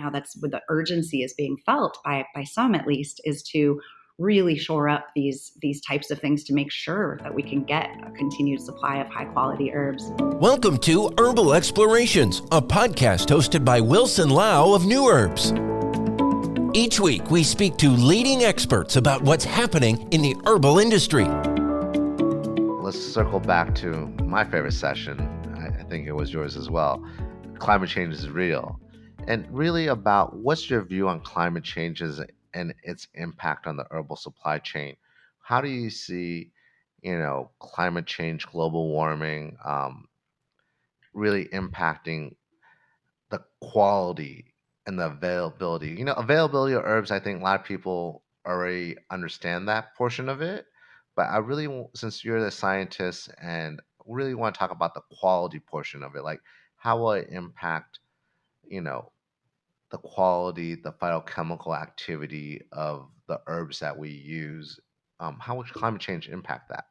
now that's where the urgency is being felt by some at least, is to really shore up these types of things to make sure that we can get a continued supply of high quality herbs. Welcome to Herbal Explorations, a podcast hosted by Wilson Lau of New Herbs. Each week, we speak to leading experts about what's happening in the herbal industry. Let's circle back to my favorite session. I think it was yours as well. Climate change is real. And really about what's your view on climate changes and its impact on the herbal supply chain. How do you see, climate change, global warming, really impacting the quality and the availability? Availability of herbs, I think a lot of people already understand that portion of it. But I really, since you're the scientist, and really want to talk about the quality portion of it, like how will it impact, the quality, the phytochemical activity of the herbs that we use? How would climate change impact that?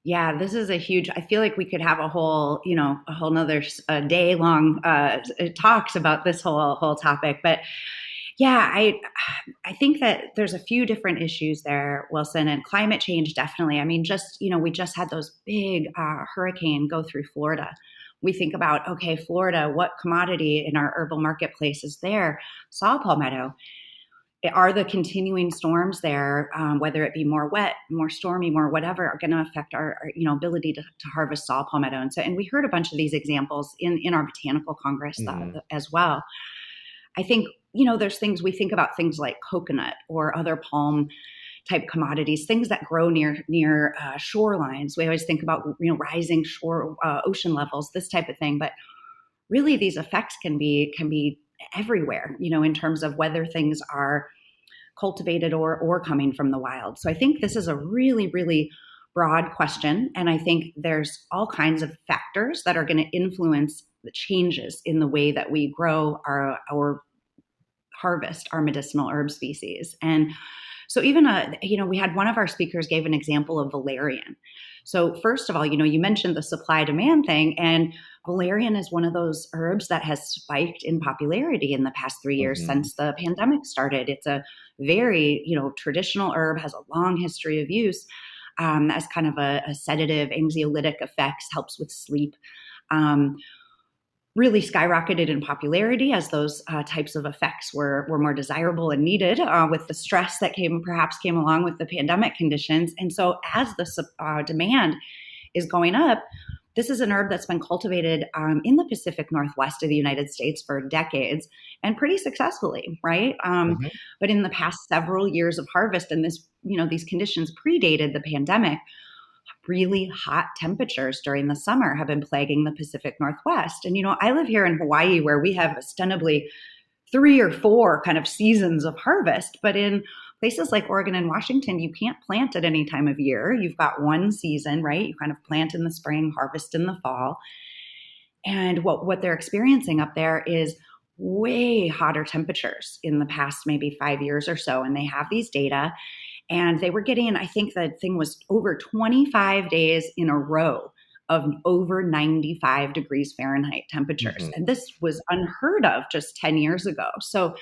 Yeah, this is a huge, I feel like we could have a whole nother day long talks about this whole topic. But yeah, I think that there's a few different issues there, Wilson, and climate change definitely. I mean, we just had those big hurricane go through Florida. We think about, okay, Florida, what commodity in our herbal marketplace is there? Saw palmetto. Are the continuing storms there, whether it be more wet, more stormy, more whatever, are going to affect our ability to harvest saw palmetto? And we heard a bunch of these examples in our botanical congress as well. I think, there's things we think about, things like coconut or other palm type commodities, things that grow near shorelines. We always think about, rising shore ocean levels, this type of thing. But really, these effects can be everywhere, in terms of whether things are cultivated or coming from the wild. So I think this is a really, really broad question. And I think there's all kinds of factors that are going to influence the changes in the way that we grow our harvest our medicinal herb species. And so even, we had one of our speakers gave an example of valerian. So first of all, you mentioned the supply demand thing, and valerian is one of those herbs that has spiked in popularity in the past 3 years since the pandemic started. It's a very, traditional herb, has a long history of use as kind of a sedative, anxiolytic effects, helps with sleep. Really skyrocketed in popularity as those types of effects were more desirable and needed with the stress that came along with the pandemic conditions. And so as the demand is going up, this is an herb that's been cultivated in the Pacific Northwest of the United States for decades and pretty successfully, right? But in the past several years of harvest, and these conditions predated the pandemic, really hot temperatures during the summer have been plaguing the Pacific Northwest. And, I live here in Hawaii where we have ostensibly 3 or 4 kind of seasons of harvest. But in places like Oregon and Washington, you can't plant at any time of year. You've got one season, right? You kind of plant in the spring, harvest in the fall. And what they're experiencing up there is way hotter temperatures in the past maybe 5 years or so. And they have these data. And they were getting, I think the thing was over 25 days in a row of over 95 degrees Fahrenheit temperatures. And this was unheard of just 10 years ago. So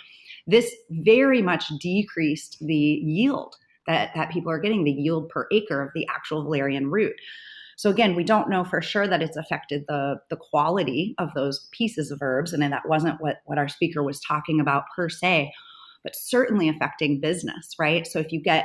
this very much decreased the yield that people are getting, the yield per acre of the actual valerian root. So again, we don't know for sure that it's affected the quality of those pieces of herbs. And that wasn't what our speaker was talking about per se, but certainly affecting business, right? So if you get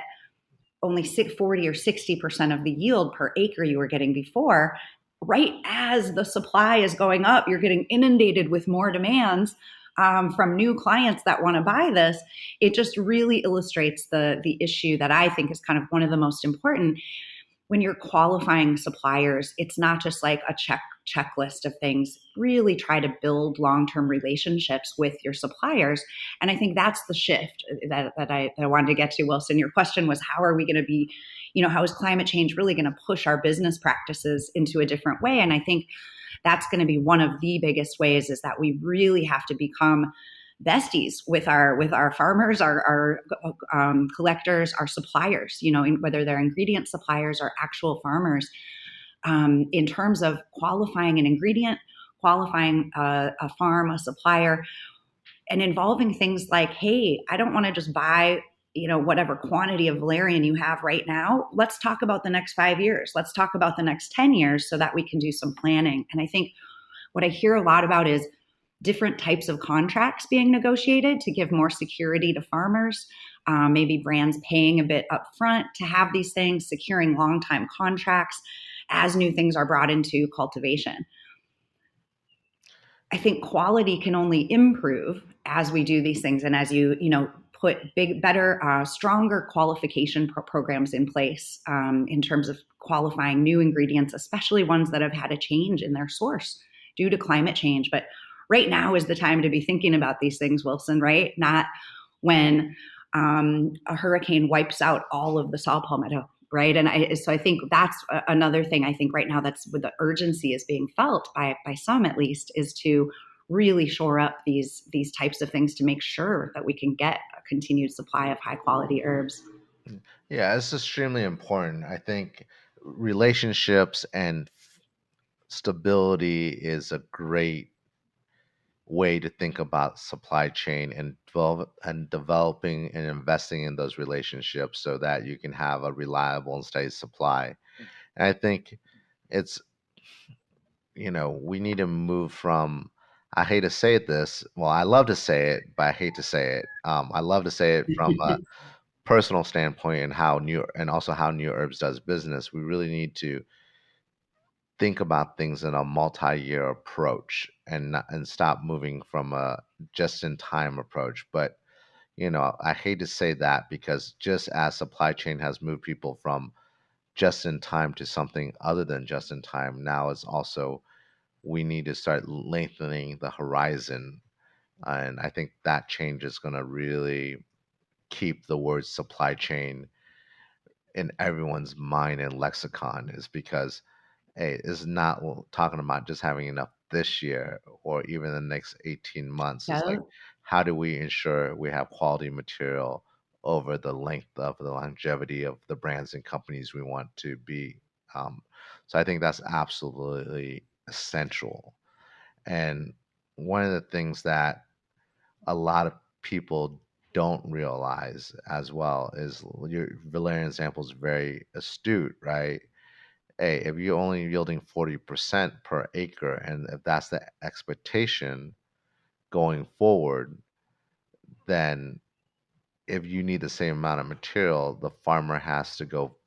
only 40 or 60% of the yield per acre you were getting before, right as the supply is going up, you're getting inundated with more demands from new clients that want to buy this. It just really illustrates the issue that I think is kind of one of the most important. When you're qualifying suppliers, it's not just like a checklist of things. Really try to build long-term relationships with your suppliers. And I think that's the shift that I wanted to get to, Wilson. Your question was, how are we going to be, how is climate change really going to push our business practices into a different way? And I think that's going to be one of the biggest ways, is that we really have to become besties with our farmers, our collectors, our suppliers, whether they're ingredient suppliers or actual farmers, in terms of qualifying an ingredient, qualifying a farm, a supplier, and involving things like, hey, I don't want to just buy, whatever quantity of valerian you have right now. Let's talk about the next 5 years. Let's talk about the next 10 years so that we can do some planning. And I think what I hear a lot about is different types of contracts being negotiated to give more security to farmers. Maybe brands paying a bit upfront to have these things, securing long-time contracts as new things are brought into cultivation. I think quality can only improve as we do these things, and as you put better, stronger qualification programs in place in terms of qualifying new ingredients, especially ones that have had a change in their source due to climate change. But right now is the time to be thinking about these things, Wilson, right? Not when a hurricane wipes out all of the saw palmetto, right? And so I think that's another thing. I think right now that's where the urgency is being felt by some, at least, is to really shore up these types of things to make sure that we can get a continued supply of high quality herbs. Yeah, it's extremely important. I think relationships and stability is a great way to think about supply chain and developing and investing in those relationships so that you can have a reliable and steady supply. And I think it's, we need to move from, I hate to say this, well, I love to say it, but I hate to say it. I love to say it from a personal standpoint and also how New Herbs does business. We really need to think about things in a multi-year approach and stop moving from a just-in-time approach. But I hate to say that, because just as supply chain has moved people from just in time to something other than just in time, now it's also we need to start lengthening the horizon. And I think that change is going to really keep the word supply chain in everyone's mind and lexicon, is because, hey, it's not talking about just having enough this year or even the next 18 months. It's Yeah. like, how do we ensure we have quality material over the length of the longevity of the brands and companies we want to be? So I think that's absolutely essential. And one of the things that a lot of people don't realize as well is your valerian sample is very astute, right? Hey, if you're only yielding 40% per acre, and if that's the expectation going forward, then if you need the same amount of material, the farmer has to go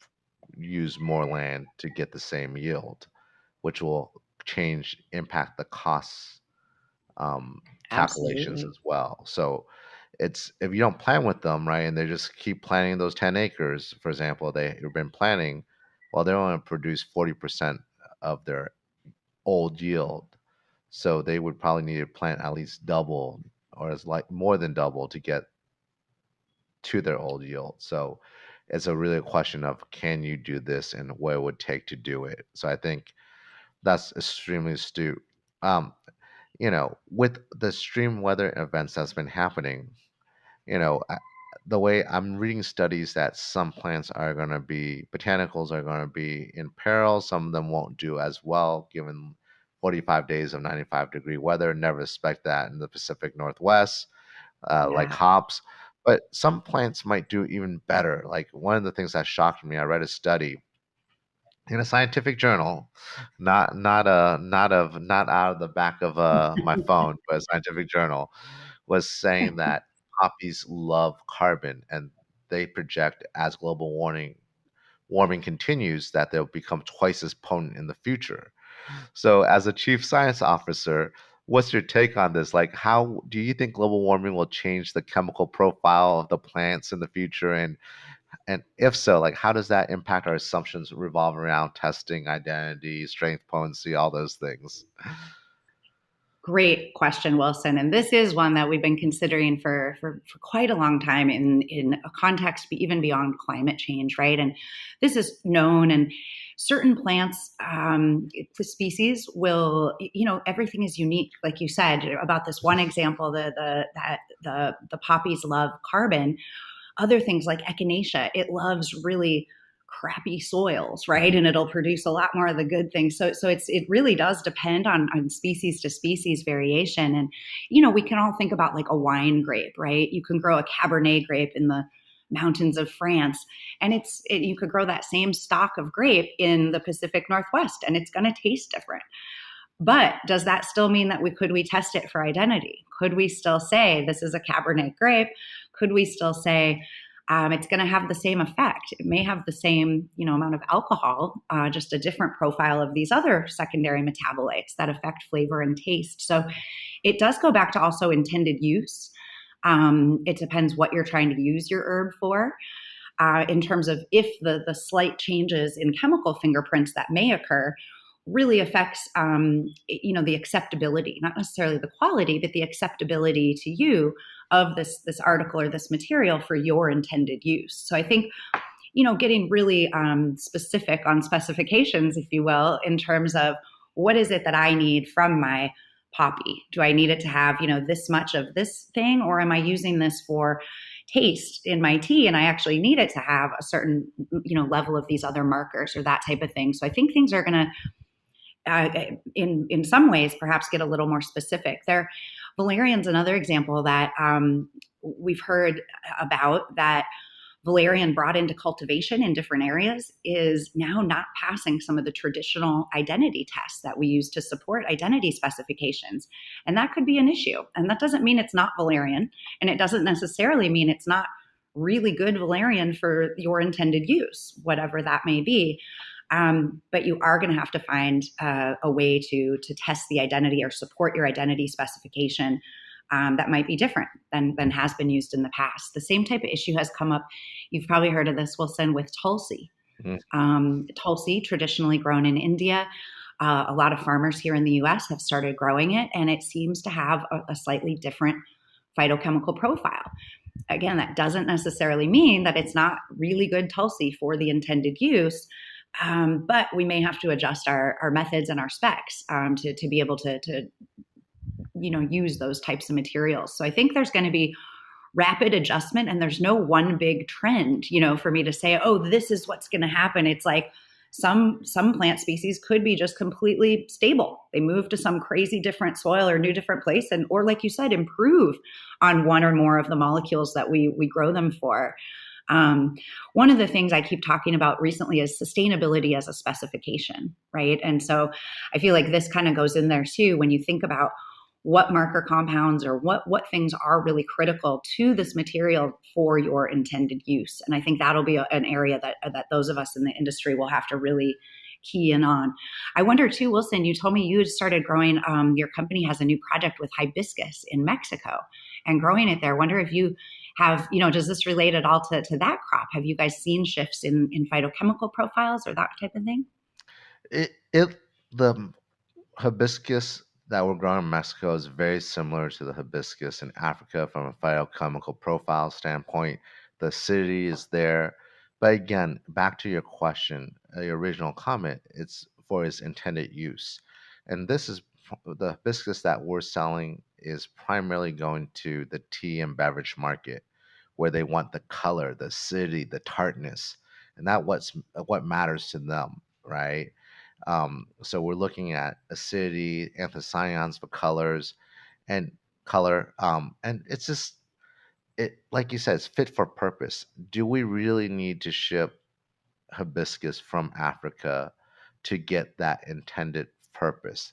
use more land to get the same yield, which will impact the costs calculations Absolutely. as well. So it's, if you don't plan with them, right, and they just keep planting those 10 acres, for example, they've been planting, well, they only produce 40% of their old yield. So they would probably need to plant at least double, or as like more than double, to get to their old yield. So it's a really a question of, can you do this and what it would take to do it. So I think that's extremely astute. Um, with the extreme weather events that's been happening, you know, I, the way I'm reading studies that some plants are going to be, botanicals are going to be in peril. Some of them won't do as well given 45 days of 95-degree weather. Never expect that in the Pacific Northwest, like Yeah. hops. But some plants might do even better. Like, one of the things that shocked me, I read a study in a scientific journal, not out of the back of my phone, but a scientific journal, was saying that poppies love carbon, and they project, as global warming continues, that they'll become twice as potent in the future. So, as a chief science officer, what's your take on this? Like, how do you think global warming will change the chemical profile of the plants in the future? And if so, like, how does that impact our assumptions revolving around testing, identity, strength, potency, all those things? Great question, Wilson. And this is one that we've been considering for quite a long time in a context even beyond climate change, right? And this is known, and certain plants, the species will, everything is unique, like you said about this one example, the poppies love carbon. Other things like echinacea, it loves really crappy soils, right? And it'll produce a lot more of the good things. So it really does depend on species to species variation. And, we can all think about like a wine grape, right? You can grow a Cabernet grape in the mountains of France, and you could grow that same stock of grape in the Pacific Northwest, and it's going to taste different. But does that still mean that we test it for identity? Could we still say this is a Cabernet grape? Could we still say it's going to have the same effect? It may have the same, amount of alcohol, just a different profile of these other secondary metabolites that affect flavor and taste. So it does go back to also intended use. It depends what you're trying to use your herb for. In terms of if the slight changes in chemical fingerprints that may occur really affects, the acceptability, not necessarily the quality, but the acceptability to you of this article or this material for your intended use. So I think, getting really specific on specifications, if you will, in terms of what is it that I need from my poppy? Do I need it to have, this much of this thing, or am I using this for taste in my tea and I actually need it to have a certain, level of these other markers or that type of thing? So I think things are going to, in some ways, perhaps get a little more specific. Valerian's another example that we've heard about, that valerian brought into cultivation in different areas is now not passing some of the traditional identity tests that we use to support identity specifications. And that could be an issue. And that doesn't mean it's not valerian, and it doesn't necessarily mean it's not really good valerian for your intended use, whatever that may be. But you are going to have to find a way to test the identity or support your identity specification that might be different than has been used in the past. The same type of issue has come up. You've probably heard of this, Wilson, with Tulsi. Tulsi, traditionally grown in India. A lot of farmers here in the US have started growing it, and it seems to have a slightly different phytochemical profile. Again, that doesn't necessarily mean that it's not really good Tulsi for the intended use. But we may have to adjust our methods and our specs to be able to use those types of materials. So I think there's going to be rapid adjustment, and there's no one big trend, for me to say, oh, this is what's going to happen. It's like some plant species could be just completely stable. They move to some crazy different soil or new different place, or like you said, improve on one or more of the molecules that we grow them for. One of the things I keep talking about recently is sustainability as a specification, right? And so I feel like this kind of goes in there too, when you think about what marker compounds or what things are really critical to this material for your intended use. And I think that'll be an area that those of us in the industry will have to really key in on. I wonder too, Wilson, you told me you had started growing, your company has a new project with hibiscus in Mexico and growing it there. I wonder if you have, does this relate at all to that crop? Have you guys seen shifts in phytochemical profiles or that type of thing? The hibiscus that we're growing in Mexico is very similar to the hibiscus in Africa from a phytochemical profile standpoint. The acidity is there. But again, back to your question, your original comment, it's for its intended use. And this is the hibiscus that we're selling is primarily going to the tea and beverage market, where they want the color, the acidity, the tartness, and what matters to them, right? So we're looking at acidity, anthocyanins for colors, and color, and it's just like you said, it's fit for purpose. Do we really need to ship hibiscus from Africa to get that intended purpose?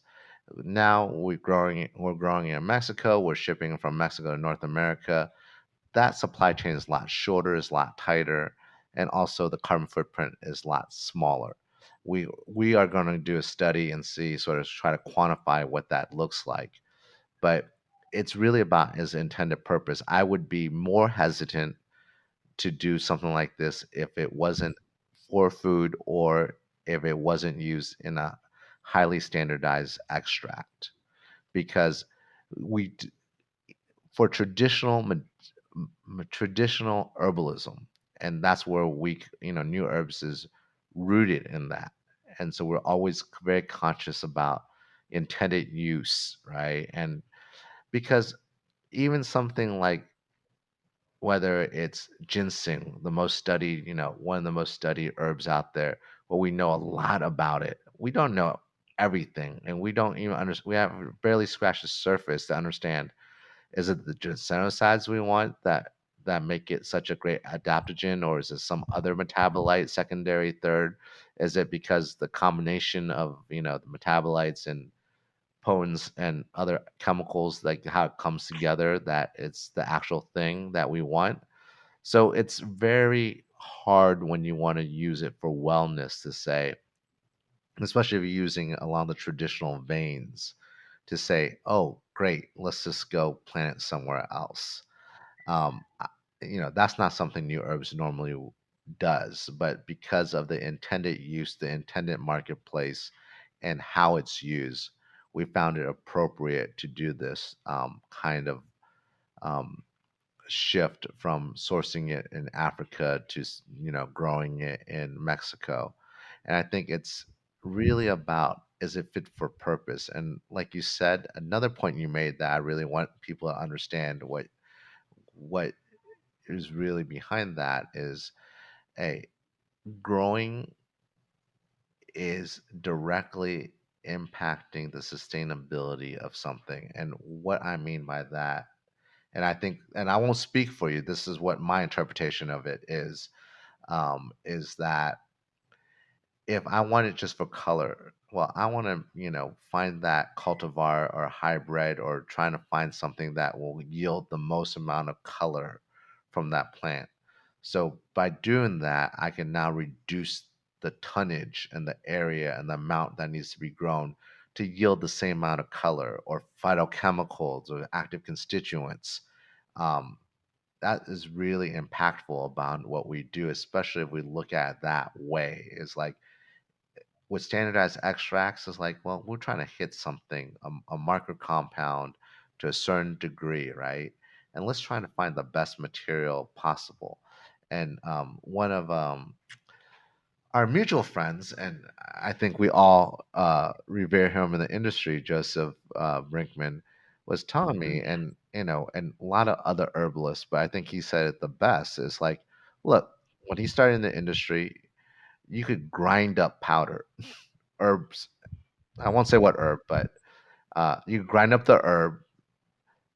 Now we're growing in Mexico. We're shipping from Mexico to North America. That supply chain is a lot shorter, is a lot tighter, and also the carbon footprint is a lot smaller. We are going to do a study and see, sort of try to quantify what that looks like. But it's really about its intended purpose. I would be more hesitant to do something like this if it wasn't for food or if it wasn't used in a highly standardized extract, because we for traditional herbalism, and that's where new herbs is rooted in that. And so we're always very conscious about intended use, right? And because even something like whether it's ginseng, the most studied, one of the most studied herbs out there, where we know a lot about it. We don't know everything, and we don't even understand. We have barely scratched the surface to understand, is it the ginsenosides we want that make it such a great adaptogen, or is it some other metabolite, secondary, third? Is it because the combination of the metabolites and potents and other chemicals, like how it comes together, that it's the actual thing that we want? So it's very hard when you want to use it for wellness to say, especially if you're using it along the traditional veins, to say, oh, great, let's just go plant it somewhere else. Um, I- that's not something New Herbs normally does, but because of the intended use, the intended marketplace, and how it's used, we found it appropriate to do this kind of um, shift from sourcing it in Africa to growing it in Mexico. And I think it's really about, is it fit for purpose? And like you said, another point you made that I really want people to understand what is really behind that is, a growing is directly impacting the sustainability of something. And what I mean by that, and I think, and I won't speak for you, this is what my interpretation of it is that if I want it just for color, well, I want to, find that cultivar or hybrid, or trying to find something that will yield the most amount of color from that plant. So by doing that, I can now reduce the tonnage and the area and the amount that needs to be grown to yield the same amount of color or phytochemicals or active constituents. Um, that is really impactful about what we do, especially if we look at it that way. It's like, with standardized extracts, is like, well, we're trying to hit something, a marker compound, to a certain degree, right? And let's try to find the best material possible. And one of our mutual friends, and I think we all revere him in the industry, Joseph Brinkman, was telling me, and and a lot of other herbalists, but I think he said it the best. Is like, look, when he started in the industry, you could grind up powder herbs. I won't say what herb, but you grind up the herb,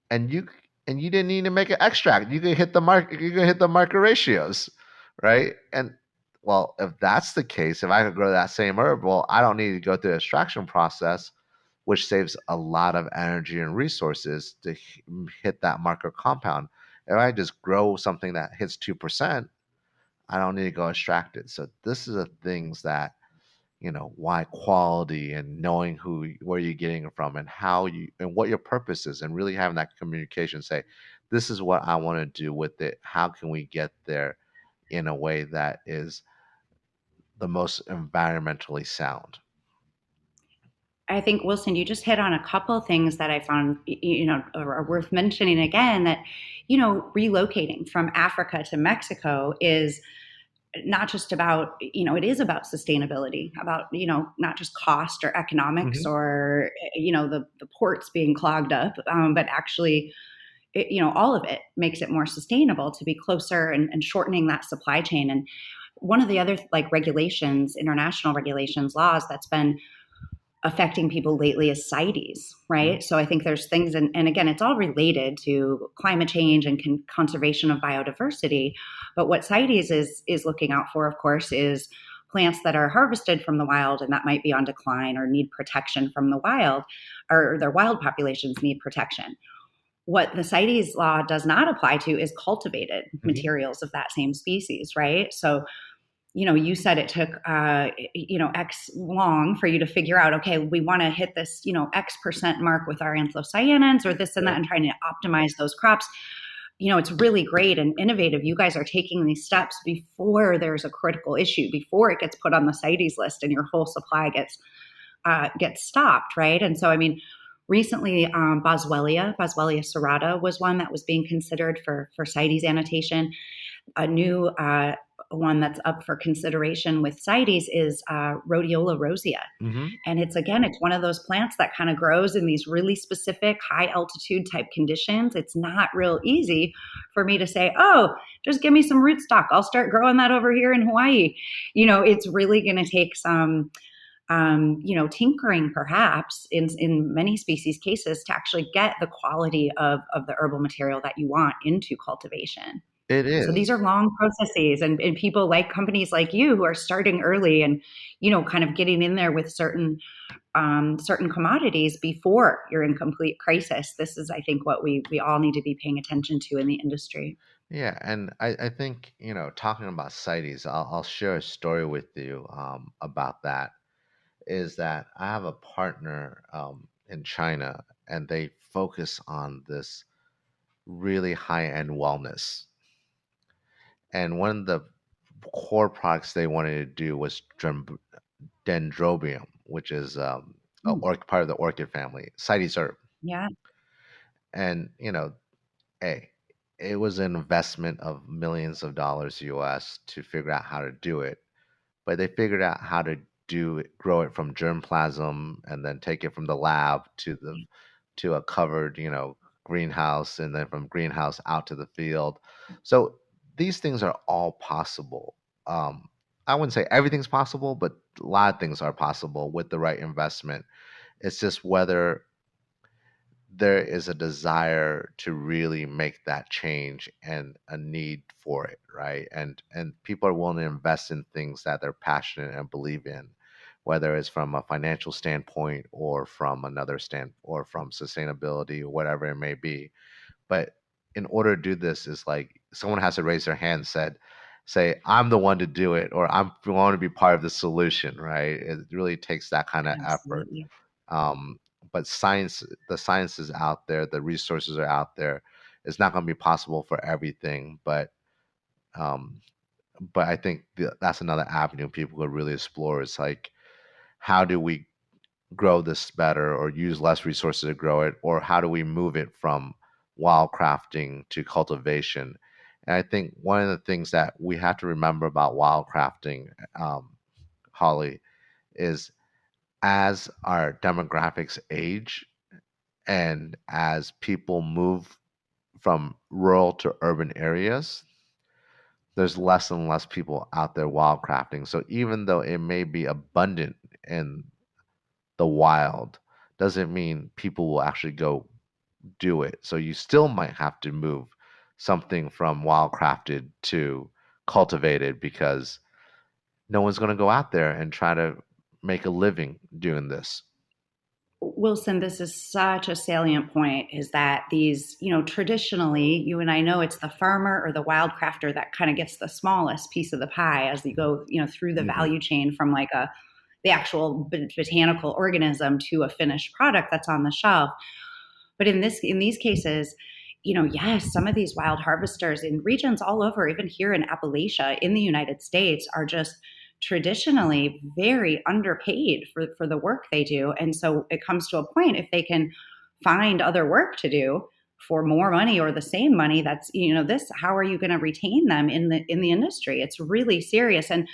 and you didn't need to make an extract. You could hit the mark. You could hit the marker ratios, right? And well, if that's the case, if I could grow that same herb, well, I don't need to go through the extraction process, which saves a lot of energy and resources to hit that marker compound. If I just grow something that hits 2%, I don't need to go extract it. So this is the things that, why quality, and knowing where you're getting it from, and how you, and what your purpose is, and really having that communication, say, this is what I want to do with it, how can we get there in a way that is the most environmentally sound. I think, Wilson, you just hit on a couple things that I found, are worth mentioning again. That, relocating from Africa to Mexico is not just about, it is about sustainability, about, not just cost or economics, Hmm. or, the ports being clogged up, but actually, all of it makes it more sustainable to be closer, and shortening that supply chain. And one of the other, like, regulations, international regulations, laws that's been affecting people lately is CITES, Hmm. right? So I think there's things, and again, it's all related to climate change and conservation of biodiversity. But what CITES is looking out for, of course, is plants that are harvested from the wild and that might be on decline or need protection from the wild, or their wild populations need protection. What the CITES law does not apply to is cultivated Hmm. materials of that same species, right? So, you said it took, X long for you to figure out, okay, we want to hit this, X% mark with our anthocyanins or this and that, Right. and trying to optimize those crops. It's really great and innovative. You guys are taking these steps before there's a critical issue, before it gets put on the CITES list and your whole supply gets stopped, right? And so, I mean, recently, Boswellia serrata was one that was being considered for CITES annotation. A new one that's up for consideration with CITES is rhodiola rosea. Mm-hmm. And it's one of those plants that kind of grows in these really specific high altitude type conditions. It's not real easy for me to say, oh, just give me some rootstock, I'll start growing that over here in Hawaii. It's really going to take some tinkering perhaps in many species cases to actually get the quality of the herbal material that you want into cultivation. It So these is. are long processes, and people like companies like you who are starting early and, kind of getting in there with certain commodities before you're in complete crisis. This is, I think, what we all need to be paying attention to in the industry. Yeah, and I think, talking about CITES, I'll share a story with you about that. Is that I have a partner in China, and they focus on this really high-end wellness. And one of the core products they wanted to do was dendrobium, which is Mm, part of the orchid family, CITES herb. yeah. And, hey, it was an investment of millions of dollars US to figure out how to do it. But they figured out how to grow it from germplasm and then take it from the lab to a covered, greenhouse, and then from greenhouse out to the field. So these things are all possible. I wouldn't say everything's possible, but a lot of things are possible with the right investment. It's just whether there is a desire to really make that change and a need for it, right? And people are willing to invest in things that they're passionate and believe in, whether it's from a financial standpoint or from another or from sustainability or whatever it may be. But in order to do this, is like someone has to raise their hand, say I'm the one to do it, or I want to be part of the solution, right? It really takes that kind of effort. Absolutely. um, but the science is out there, the resources are out there. It's not going to be possible for everything, um, but I think that's another avenue people could really explore. Is like, how do we grow this better, or use less resources to grow it, or how do we move it from wild crafting to cultivation? And I think one of the things that we have to remember about wild crafting, Holly, is as our demographics age and as people move from rural to urban areas, there's less and less people out there wildcrafting. So even though it may be abundant in the wild, doesn't mean people will actually go do it. So you still might have to move something from wildcrafted to cultivated, because no one's going to go out there and try to make a living doing this. Wilson, this is such a salient point, is that these, traditionally, you and I know it's the farmer or the wildcrafter that kind of gets the smallest piece of the pie as you go, through the Hmm. value chain from like the actual botanical organism to a finished product that's on the shelf. But in these cases, yes, some of these wild harvesters in regions all over, even here in Appalachia in the United States, are just traditionally very underpaid for the work they do. And so it comes to a point, if they can find other work to do for more money or the same money, that's, this, how are you going to retain them in the industry? It's really serious. And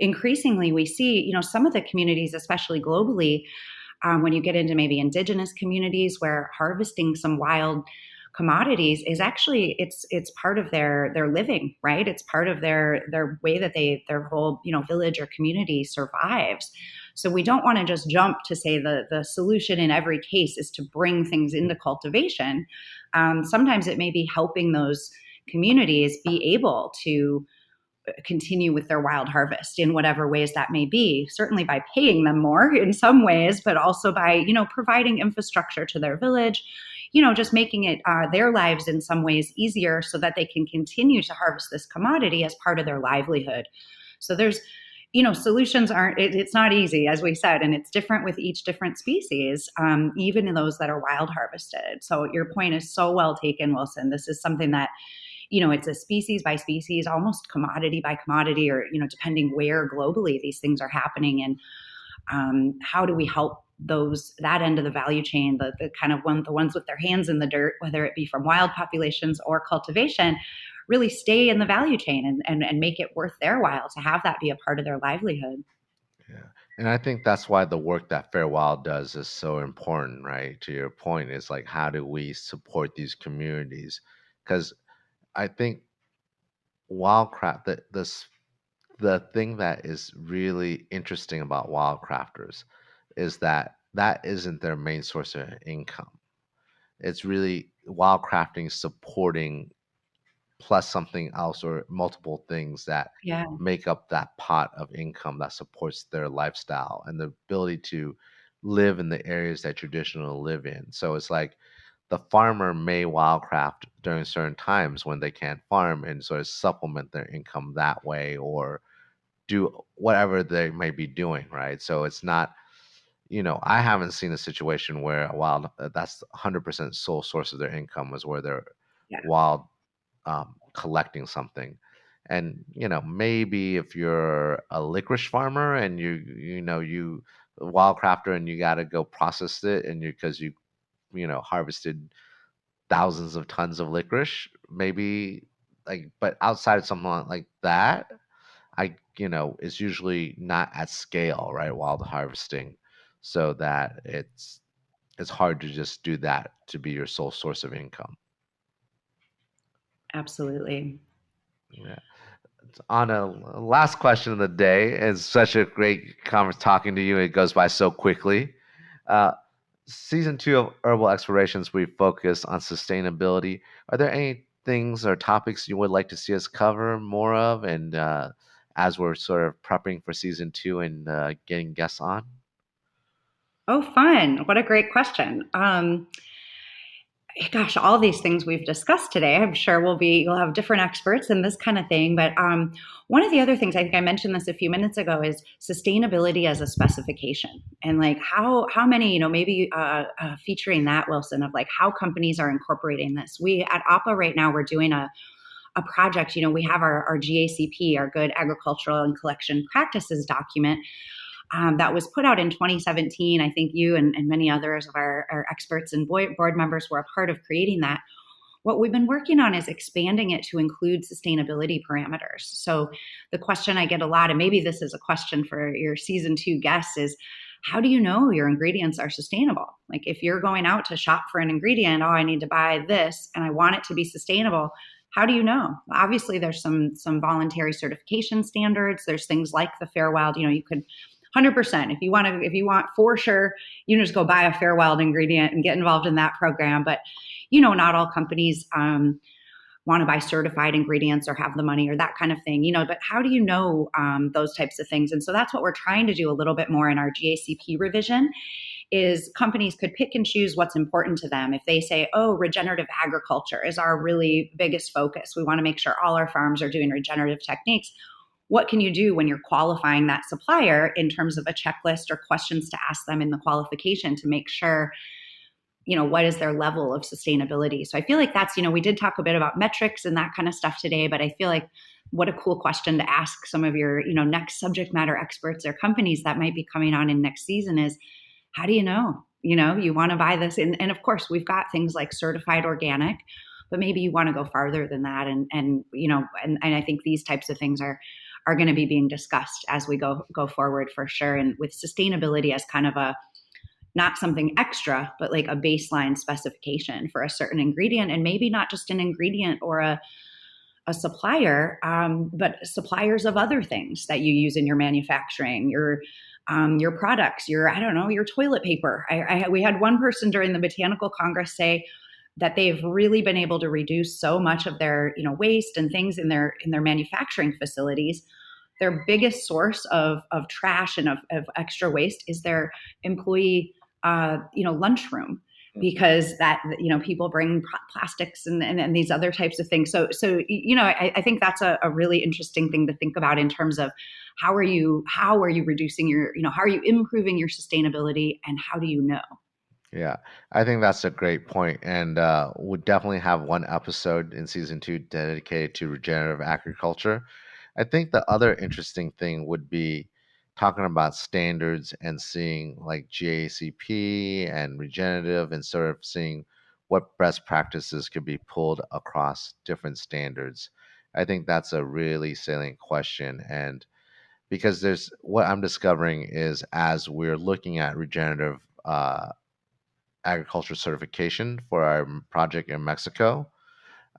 increasingly we see, some of the communities, especially globally, when you get into maybe indigenous communities where harvesting some wild commodities is actually, it's part of their living, right? It's part of their way that their whole village or community survives. So we don't want to just jump to say the solution in every case is to bring things into cultivation. Sometimes it may be helping those communities be able to continue with their wild harvest in whatever ways that may be, certainly by paying them more in some ways, but also by, providing infrastructure to their village, just making it their lives in some ways easier so that they can continue to harvest this commodity as part of their livelihood. So there's, solutions aren't, it's not easy, as we said, and it's different with each different species, even in those that are wild harvested. So your point is so well taken, Wilson. This is something that, it's a species by species, almost commodity by commodity, or, depending where globally these things are happening. And how do we help that end of the value chain, the kind of the ones with their hands in the dirt, whether it be from wild populations or cultivation, really stay in the value chain and make it worth their while to have that be a part of their livelihood. Yeah. And I think that's why the work that Fair Wild does is so important, right? To your point, is like, how do we support these communities? Because I think wildcraft, the thing that is really interesting about wildcrafters is that that isn't their main source of income. It's really wildcrafting supporting plus something else or multiple things that Yeah. make up that pot of income that supports their lifestyle and the ability to live in the areas that traditionally live in. So it's like the farmer may wildcraft during certain times when they can't farm and sort of supplement their income that way or do whatever they may be doing, right? So it's not, I haven't seen a situation where a wild that's 100% sole source of their income is where they're Yeah. wild collecting something. And maybe if you're a licorice farmer and you wildcrafter and you got to go process it and because harvested thousands of tons of licorice, maybe like, but outside of something like that, it's usually not at scale, right? Wild harvesting, so that it's hard to just do that to be your sole source of income. Absolutely. Yeah. On a last question of the day, it's such a great conference talking to you. It goes by so quickly. Uh, Season 2 of Herbal Explorations, we focus on sustainability. Are there any things or topics you would like to see us cover more of? And as we're sort of prepping for season 2 and getting guests on? Oh, fun. What a great question. Gosh, all these things we've discussed today, I'm sure you'll have different experts in this kind of thing. But one of the other things, I think I mentioned this a few minutes ago, is sustainability as a specification, and like how many, maybe featuring that, Wilson, of like how companies are incorporating this. We at AHPA right now, we're doing a project. We have our GACP, our Good Agricultural and Collection Practices document, that was put out in 2017. I think you and many others of our experts and board members were a part of creating that. What we've been working on is expanding it to include sustainability parameters. So the question I get a lot, and maybe this is a question for your season 2 guests, is how do you know your ingredients are sustainable? Like if you're going out to shop for an ingredient, I need to buy this and I want it to be sustainable. How do you know? Obviously, there's some voluntary certification standards. There's things like the Fair Wild. You could 100%. If you want for sure, just go buy a Fair Wild ingredient and get involved in that program. But not all companies want to buy certified ingredients or have the money or that kind of thing. But how do you know those types of things? And so that's what we're trying to do a little bit more in our GACP revision. Is companies could pick and choose what's important to them. If they say, oh, regenerative agriculture is our really biggest focus, we want to make sure all our farms are doing regenerative techniques. What can you do when you're qualifying that supplier in terms of a checklist or questions to ask them in the qualification to make sure, what is their level of sustainability? So I feel like that's, we did talk a bit about metrics and that kind of stuff today, but I feel like what a cool question to ask some of your, next subject matter experts or companies that might be coming on in next season is, how do you know? You want to buy this. And of course, we've got things like certified organic, but maybe you want to go farther than that. And I think these types of things are going to be being discussed as we go forward for sure. And with sustainability as kind of not something extra, but like a baseline specification for a certain ingredient, and maybe not just an ingredient or a supplier, but suppliers of other things that you use in your manufacturing, your products, your toilet paper. We had one person during the Botanical Congress say that they've really been able to reduce so much of their waste and things in their manufacturing facilities. Their biggest source of trash and of extra waste is their employee lunchroom, because that people bring plastics and these other types of things. So I think that's a really interesting thing to think about in terms of how are you reducing your how are you improving your sustainability, and how do you know? Yeah, I think that's a great point, and we'll definitely have one episode in season 2 dedicated to regenerative agriculture. I think the other interesting thing would be talking about standards and seeing like GACP and regenerative and sort of seeing what best practices could be pulled across different standards? I think that's a really salient question. And because there's what I'm discovering is as we're looking at regenerative agriculture certification for our project in Mexico,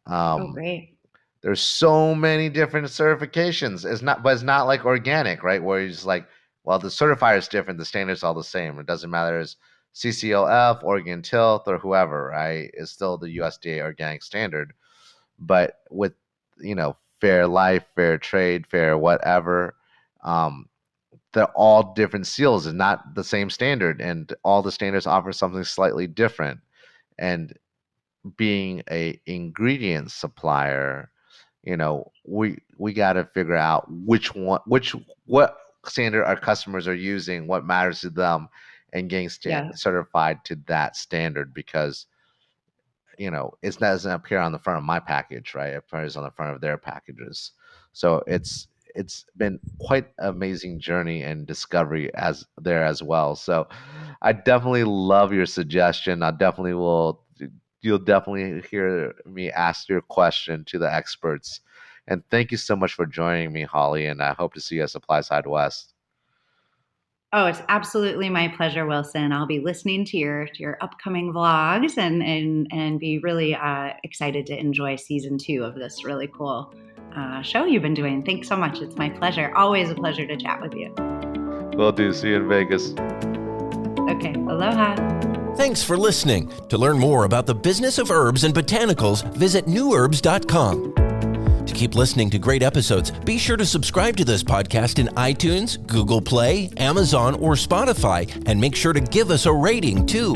Oh, um, great. there's so many different certifications. But it's not like organic, right? Where it's like, well, the certifier is different, the standard's all the same. It doesn't matter if it's CCOF, Oregon Tilth, or whoever, right? It's still the USDA organic standard. But with, fair life, fair trade, fair whatever, um, they're all different seals and not the same standard. And all the standards offer something slightly different. And being a ingredient supplier, we got to figure out what standard our customers are using, what matters to them, and getting Yeah. certified to that standard, because it doesn't appear on the front of my package, right? It appears on the front of their packages. So it's been quite an amazing journey and discovery as well. So I definitely love your suggestion. You'll definitely hear me ask your question to the experts. And thank you so much for joining me, Holly, and I hope to see you at Supply Side West. Oh, it's absolutely my pleasure, Wilson. I'll be listening to your upcoming vlogs and be really excited to enjoy season 2 of this really cool show you've been doing. Thanks so much. It's my pleasure. Always a pleasure to chat with you. Will do. See you in Vegas. Okay. Aloha. Thanks for listening. To learn more about the business of herbs and botanicals, visit newherbs.com. To keep listening to great episodes, be sure to subscribe to this podcast in iTunes, Google Play, Amazon, or Spotify, and make sure to give us a rating too.